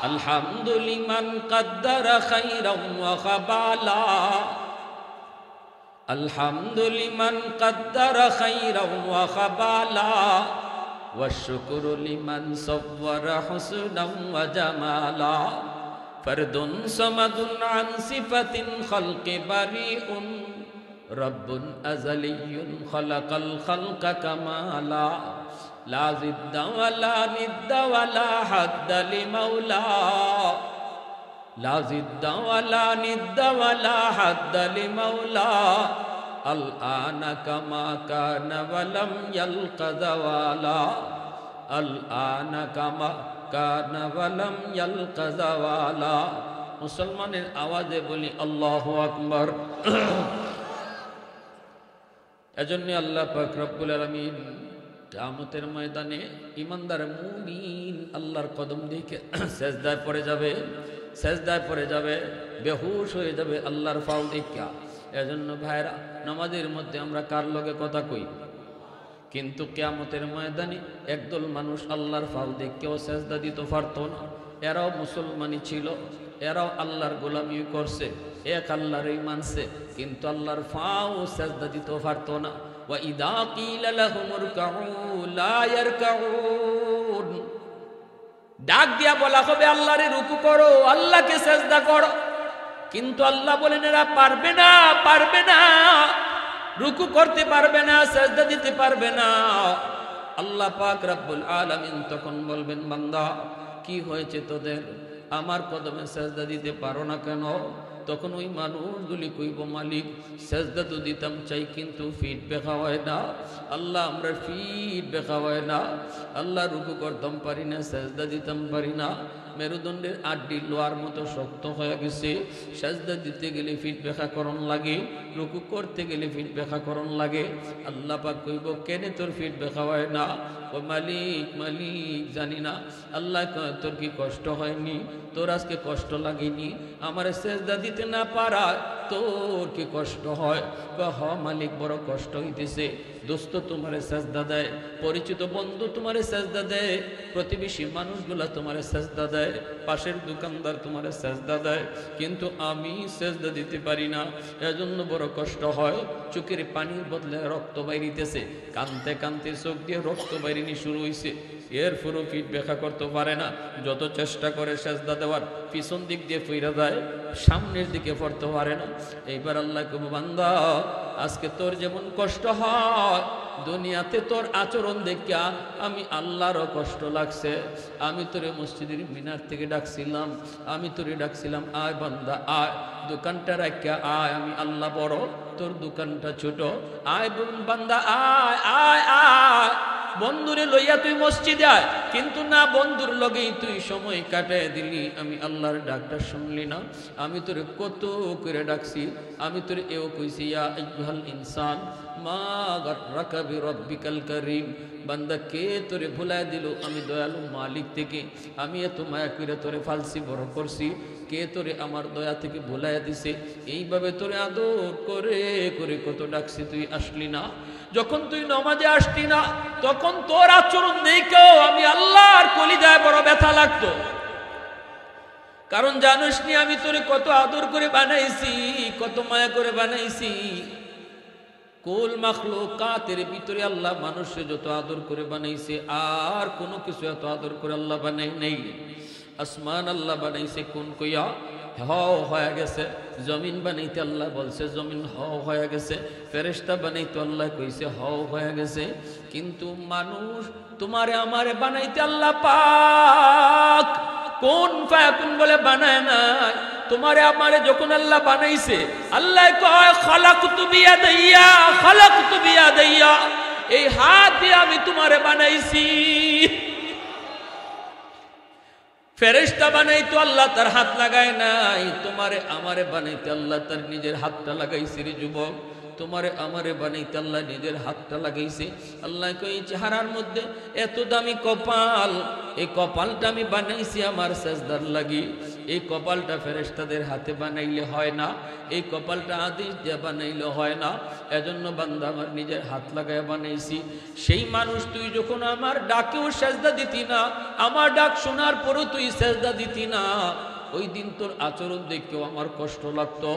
আলহামদুলিমান কদ্দারা খাইরাম ওয়া খাবালা, আলহামদুলিমান কদ্দারা খাইরাম ওয়া খাবালা, ওয়া শুকরু লিমান সাওয়ারা হুসনাম ওয়া জামালা, ফরদুন সামাদুন আন সিফাতিন খালকি বারিউন, রব্বুন আযালিয়্যুন খালাকাল খালকা কামালা, লা জিদ্দা ওয়ালা নিদ্দা ওয়ালা হাদ্দা লিমাওলা, লা জিদ্দা ওয়ালা নিদ্দা ওয়ালা হাদ্দা লিমাওলা, আল আনা কামা কানা ওয়ালাম ইয়ালকা যাওয়ালা, আল আনা কামা কানা ওয়ালাম ইয়ালকা যাওয়ালা। মুসলমানের আওয়াজে বলি আল্লাহু আকবার। এজন্য আল্লাহ পাক রব্বুল আলামিন কিয়ামতের ময়দানে ইমানদার মুমিন আল্লাহর কদম দেখে সেজদায় পড়ে যাবে, সেজদায় পড়ে যাবে, বেহুশ হয়ে যাবে আল্লাহর ফাও দেখা। এজন্য ভাইরা, নামাজের মধ্যে আমরা কার লগে কথা কই, কিন্তু কিয়ামতের ময়দানে একদল মানুষ আল্লাহর ফাও দেখেও সেজদা দিতে পারতো না। এরাও মুসলমানই ছিল, এরাও আল্লাহর গোলামি করছে, এক আল্লাহরই মানছে, কিন্তু আল্লাহর ফাও সেজদা দিতে পারতো না। ওয়া ইদা কিলা লাহুম ইরকাউ লা ইয়ারকাউন, ডাক দিয়া বলা হবে আল্লাহরে রুকু করো, আল্লাহকে সেজদা করো, কিন্তু আল্লাহ বলেন এরা পারবে না, পারবে না, রুকু করতে পারবে না, সেজদা দিতে পারবে না। আল্লাহ পাক রব্বুল আলামিন তখন বলবেন, বান্দা কি হয়েছে তোদের, আমার কদমে সেজদা দিতে পারো না কেন? তখন ওই মানুষগুলি কইব, মালিক সেজদা তো দিতাম চাই, কিন্তু ফিট বেখা হয় না আল্লাহ, আমরা ফিট বেখা হয় না আল্লাহ, রুকু করতাম পারি না, সেজদা দিতাম পারি না, মেরুদণ্ডের আড্ডি লোহার মতো শক্ত হয়ে গেছে, সেজদা দিতে গেলে ফিট বেখা করণ লাগে, রুকু করতে গেলে ফিট বেখা করণ লাগে। আল্লাহ পাক কইব, কেনে তোর ফিট বেখা হয় না? ও মালিক, মালিক জানি না। আল্লাহ কয়, তোর কি কষ্ট হয়নি? তোর আজকে কষ্ট লাগেনি? আমার সেজদা দিতে না পারা তোর কি কষ্ট হয়? হ মালিক, বড় কষ্ট হইতেছে। দোস্ত তোমারে সেজদা দেয়, পরিচিত বন্ধু তোমারে সেজদা দেয়, প্রতিবেশী মানুষগুলা তোমারে সেজদা দেয়, পাশের দোকানদার তোমারে সেজদা দেয়, কিন্তু আমি সেজদা দিতে পারি না, এজন্য বড় কষ্ট হয়। চোখের পানির বদলে রক্ত বাইরিতেছে, কানতে কানতে চোখ দিয়ে রক্ত বাইরিনি শুরু হয়েছে, এর পুরো ফিট ব্যাখ্যা করতে পারে না, যত চেষ্টা করে সেজদা দেওয়ার পিছন দিক দিয়ে ফিরে যায়, সামনের দিকে পড়তে পারে না। এইবার আল্লাহ কব, বান্দা আজকে তোর যেমন কষ্ট হয়, দুনিয়াতে তোর আচরণ দেখিয়া আমি আল্লাহরও কষ্ট লাগছে। আমি তোরে মসজিদের মিনার থেকে ডাকছিলাম, আমি তোরে ডাকছিলাম, আয় বান্দা আয়, দোকানটা রাখিয়া আয়, আমি আল্লাহ বড়, তোর দোকানটা ছোট, আয় বান্দা আয় আয় আয়, বন্ধুরে লইয়া তুই মসজিদে আয়, কিন্তু না, বন্ধুর লগেই তুই সময় কাটায় দিলি, আমি আল্লাহর ডাকটা শুনলি না। আমি তোরে কত করে ডাকছি, আমি তোরে এও কইছি, ইয়া আইয়ুহাল ইনসান মা গাররাকা বিরব্বিকাল কারীম, বান্দা কে তোরে ভুলায় দিল আমি দয়ালু মালিক থেকে? আমি এত মায়া করে তোরে ফালসি বড় করছি, কে তোরে আমার দয়া থেকে ভুলাইয়া দিছে? এইভাবে তোরে আদর করে করে কত ডাকছি, তুই আসলি না। যখন তুই নামাজে আসতি না, তখন তোর আচরণ দেখেও আমি আল্লাহর কলিজায় বড় ব্যথা লাগতো, কারণ জানিস নি আমি তোরে কত আদর করে বানাইছি, কত মায়া করে বানাইছি। কুল মাখলুকাতের ভিতরে আল্লাহ মানুষে যত আদর করে বানাইছে, আর কোনো কিছু এত আদর করে আল্লাহ বানাই নেই। আসমান আল্লাহ বানাইছে কোন কইয়া, হও হয়ে গেছে। জমিন বানাইতে আল্লাহ বলছে জমিন হও হয়ে গেছে। ফেরেশতা বানাইতে আল্লাহ কইছে হও হয়ে গেছে। কিন্তু মানুষ তোমারে আমারে বানাইতে আল্লাহ পাক কোন ফায়াকুন বলে বানায় নাই। তোমারে আমারে যখন আল্লাহ বানাইছে, আল্লাহ কয় খালাকতু বিয়াদাইয়া, খালাকতু বিয়াদাইয়া, এই হাত দিয়ে আমি তোমারে বানাইছি। ফেরেশতা বানাইতো আল্লাহ তার হাত লাগায় নাই, তোমারে আমারে বানাইতে আল্লাহ তার নিজের হাতটা লাগাইছে। রে যুবক, তোমারে আমারে বানাইতে আল্লাহ নিজের হাতটা লাগাইছে। আল্লাহ কই এই চেহারার মধ্যে এত দামি কপাল, এই কপালটা আমি বানাইছি আমার সাজদার লাগি। এই কপালটা ফেরেশতাদের হাতে বানাইলে হয় না, এই কপালটা আদেশ দিয়ে বানাইলে হয় না। এজন্য বান্দা আমার নিজের হাত লাগায় বানাইছি। সেই মানুষ তুই যখন আমার ডাকেও সাজদা দিতি না, আমার ডাক শোনার পরও তুই সাজদা দিতি না, ওই দিন তোর আচরণ দেখেও আমার কষ্ট লাগতো।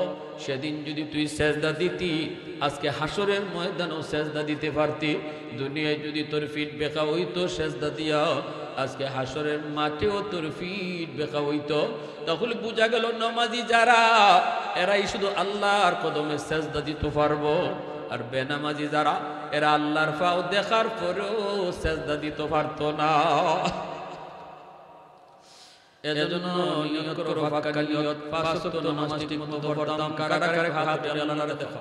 সেদিন যদি তুই সেজদা দিতি, আজকে হাসরের ময়দানেও সেজদা দিতে পারতি। দুনিয়ায় যদি তোর ফিট বেকা হইতো সেজদা দিয়া, আজকে হাসরের মাঠেও তোর ফিট বেকা হইতো। তাহলে বোঝা গেল নামাজি যারা, এরাই শুধু আল্লাহর কদমে সেজদা দিতে পারবো, আর বেনামাজি যারা, এরা আল্লাহর ফাও দেখার পরেও সেজদা দিতে পারতো না। এজন্য নিয়ত করো পাক্কা নিয়ত, 5 ওয়াক্ত নামাজ ঠিকমতো পড়তাম, কারা কারা হাত তুলে আল্লাহরে দেখো।